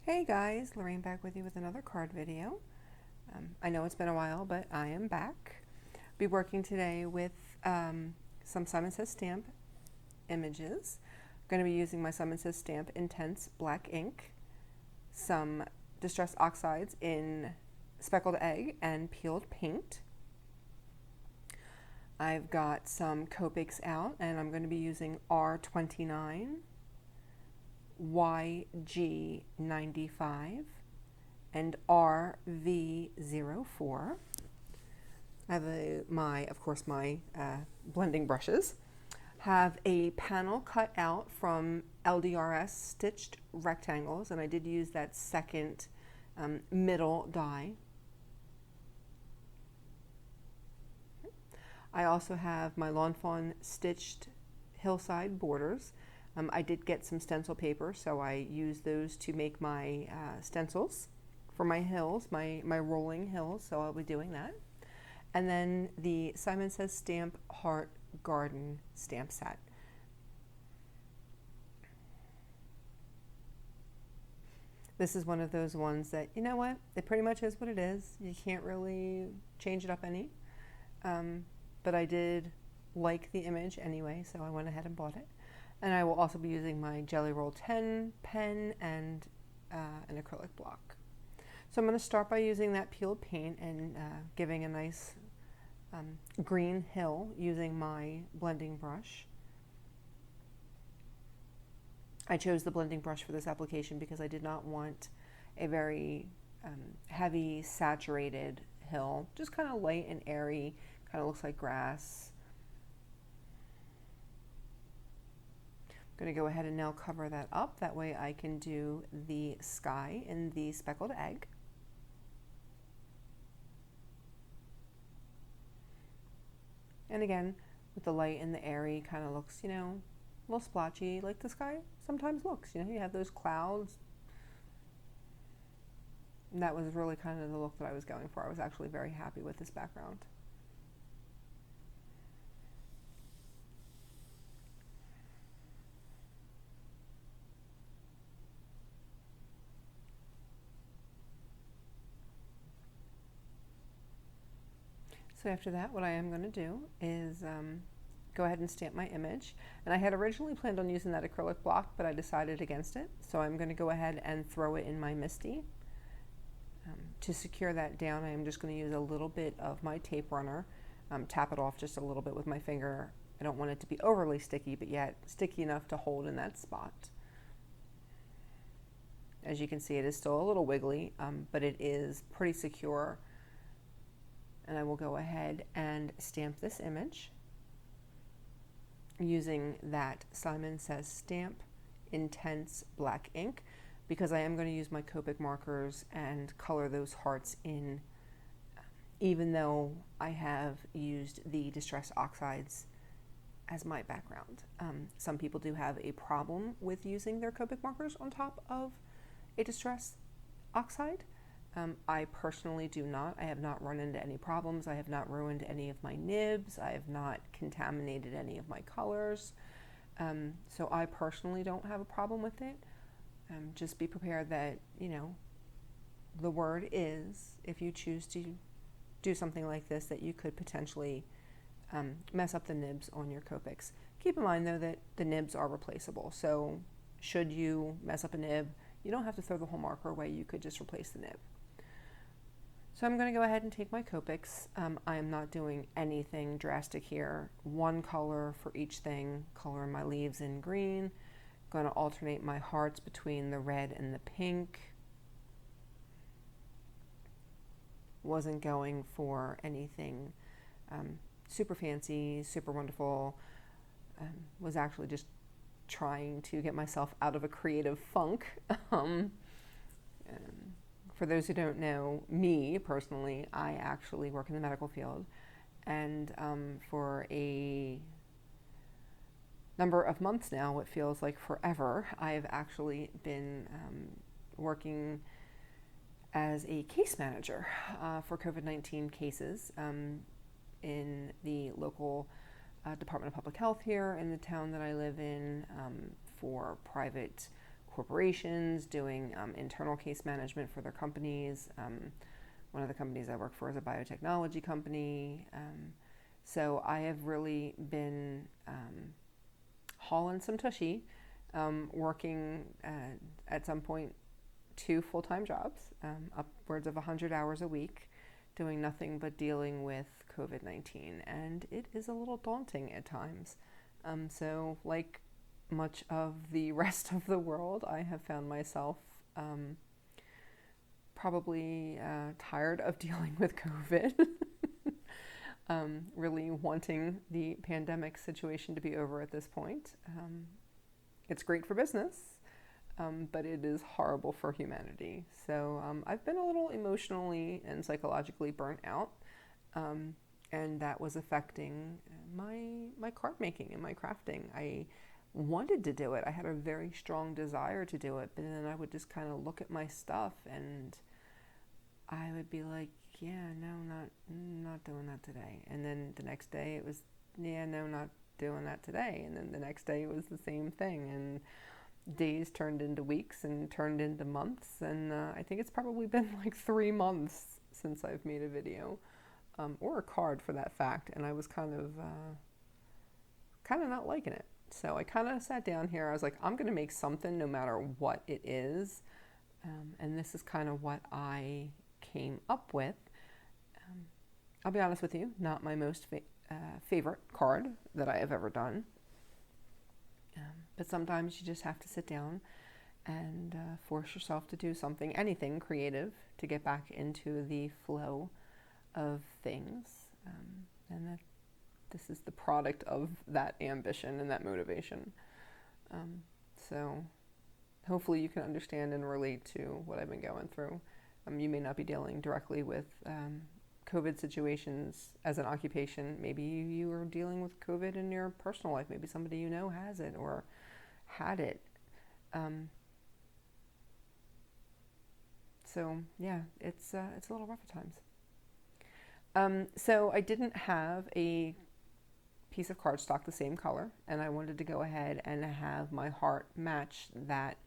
Hey guys, Lorraine back with you with another card video. I know it's been a while, but I am back. Be working today with some Simon Says Stamp images. I'm going to be using my Simon Says Stamp Intense Black ink, some Distress Oxides in Speckled Egg and Peeled Paint. I've got some Copics out, and I'm going to be using R29, YG95, and RV04. I have of course, my blending brushes. Have a panel cut out from LDRS stitched rectangles, and I did use that second middle die. I also have my Lawn Fawn stitched hillside borders. I did get some stencil paper, so I used those to make my stencils for my hills, my rolling hills, so I'll be doing that. And then the Simon Says Stamp Heart Garden stamp set. This is one of those ones that, you know what, it pretty much is what it is. You can't really change it up any. But I did like the image anyway, so I went ahead and bought it. And I will also be using my Jelly Roll 10 pen and an acrylic block. So I'm going to start by using that peeled paint and giving a nice green hill using my blending brush. I chose the blending brush for this application because I did not want a very heavy, saturated hill. Just kind of light and airy, kind of looks like grass. I'm going to go ahead and now cover that up. That way I can do the sky in the speckled egg. And again, with the light and the airy, kind of looks, you know, a little splotchy, like the sky sometimes looks. You know, you have those clouds. And that was really kind of the look that I was going for. I was actually very happy with this background. So after that, what I am going to do is go ahead and stamp my image. And I had originally planned on using that acrylic block, but I decided against it. So I'm going to go ahead and throw it in my Misty. To secure that down, I am just going to use a little bit of my tape runner, tap it off just a little bit with my finger. I don't want it to be overly sticky, but yet sticky enough to hold in that spot. As you can see, it is still a little wiggly, but it is pretty secure. And I will go ahead and stamp this image using that Simon Says Stamp Intense Black ink, because I am going to use my Copic markers and color those hearts in, even though I have used the Distress Oxides as my background. Some people do have a problem with using their Copic markers on top of a Distress Oxide. I personally do not. I have not run into any problems. I have not ruined any of my nibs. I have not contaminated any of my colors. So I personally don't have a problem with it. Just be prepared that, you know, the word is, if you choose to do something like this, that you could potentially mess up the nibs on your Copics. Keep in mind, though, that the nibs are replaceable. So should you mess up a nib, you don't have to throw the whole marker away. You could just replace the nib. So I'm going to go ahead and take my Copics. I am not doing anything drastic here. One color for each thing. Coloring my leaves in green. Going to alternate my hearts between the red and the pink. Wasn't going for anything super fancy, super wonderful. Was actually just trying to get myself out of a creative funk. For those who don't know me personally, I actually work in the medical field, and for a number of months now, it feels like forever, I've actually been working as a case manager for COVID-19 cases in the local Department of Public Health here in the town that I live in, for private corporations, doing internal case management for their companies. One of the companies I work for is a biotechnology company. So I have really been hauling some tushy, working at some point 2 full-time jobs, upwards of 100 hours a week, doing nothing but dealing with COVID-19. And it is a little daunting at times. So like much of the rest of the world, I have found myself probably tired of dealing with COVID. Really wanting the pandemic situation to be over at this point. It's great for business, but it is horrible for humanity. So I've been a little emotionally and psychologically burnt out, and that was affecting my card making and my crafting. I wanted to do it. I had a very strong desire to do it, but then I would just kind of look at my stuff and I would be like, yeah, no, not doing that today. And then the next day it was, yeah, no, not doing that today. And then the next day it was the same thing. And days turned into weeks and turned into months. And I think it's probably been like 3 months since I've made a video, or a card for that fact. And I was kind of not liking it. So I kind of sat down here. I was like, I'm going to make something no matter what it is. And this is kind of what I came up with. I'll be honest with you, not my most favorite card that I have ever done. But sometimes you just have to sit down and force yourself to do something, anything creative, to get back into the flow of things. And that this is the product of that ambition and that motivation. So hopefully you can understand and relate to what I've been going through. You may not be dealing directly with COVID situations as an occupation. Maybe you are dealing with COVID in your personal life. Maybe somebody you know has it or had it. So yeah, it's a little rough at times. So I didn't have a piece of cardstock the same color, and I wanted to go ahead and have my heart match that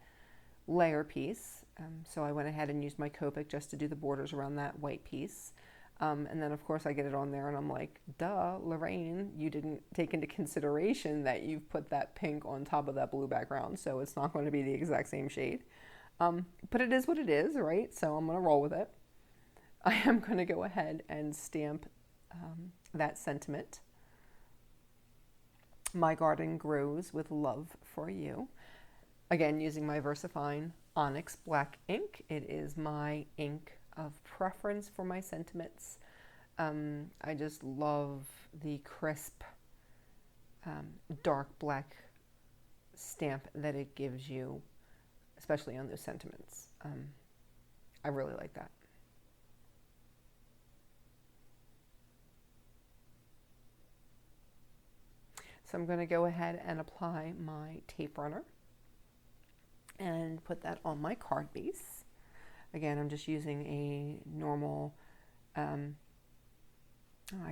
layer piece. So I went ahead and used my Copic just to do the borders around that white piece. And then of course I get it on there and I'm like, duh, Lorraine, you didn't take into consideration that you've put that pink on top of that blue background, so it's not going to be the exact same shade. But it is what it is, right? So I'm going to roll with it. I am going to go ahead and stamp that sentiment. My garden grows with love for you. Again, using my VersaFine Onyx black ink. It is my ink of preference for my sentiments. I just love the crisp, dark black stamp that it gives you, especially on those sentiments. I really like that. So I'm going to go ahead and apply my tape runner and put that on my card base. Again, I'm just using a normal, I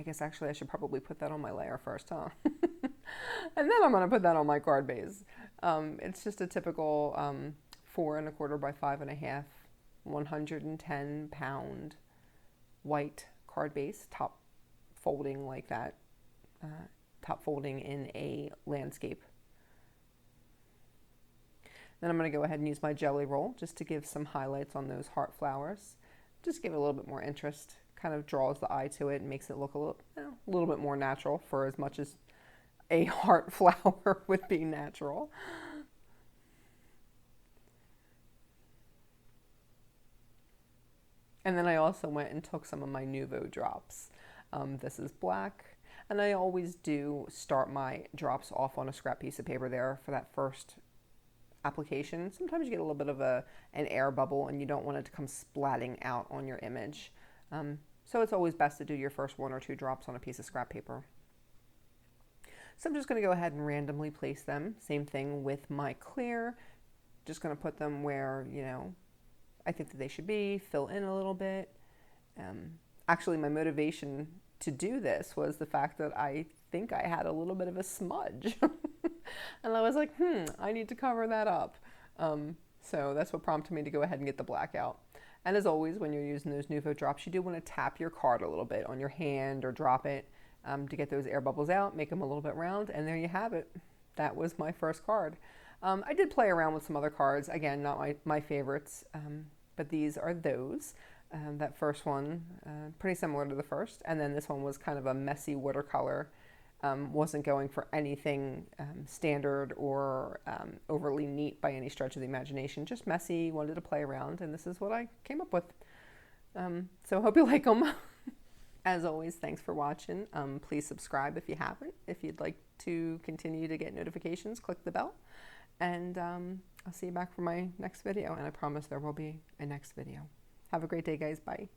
guess actually I should probably put that on my layer first, huh? And then I'm going to put that on my card base. It's just a typical 4 1/4 by 5 1/2, 110 pound white card base, top folding like that, top folding in a landscape. Then I'm going to go ahead and use my jelly roll just to give some highlights on those heart flowers. Just give it a little bit more interest, kind of draws the eye to it and makes it look a little bit more natural, for as much as a heart flower would be natural. And then I also went and took some of my Nouveau drops. This is black, and I always do start my drops off on a scrap piece of paper there for that first application. Sometimes you get a little bit of an air bubble and you don't want it to come splatting out on your image. So it's always best to do your first 1 or 2 drops on a piece of scrap paper. So I'm just going to go ahead and randomly place them. Same thing with my clear. Just going to put them where, I think that they should be, fill in a little bit. Actually, my motivation to do this was the fact that I think I had a little bit of a smudge. And I was like, I need to cover that up. So that's what prompted me to go ahead and get the black out. And as always, when you're using those Nuvo drops, you do want to tap your card a little bit on your hand or drop it to get those air bubbles out, make them a little bit round, and there you have it. That was my first card. I did play around with some other cards, again, not my favorites, but these are those. That first one, pretty similar to the first, and then this one was kind of a messy watercolor. Wasn't going for anything standard or overly neat by any stretch of the imagination, just messy, wanted to play around, and this is what I came up with. So hope you like them. As always, thanks for watching. Please subscribe if you haven't. If you'd like to continue to get notifications, click the bell. And I'll see you back for my next video. And I promise there will be a next video. Have a great day, guys. Bye.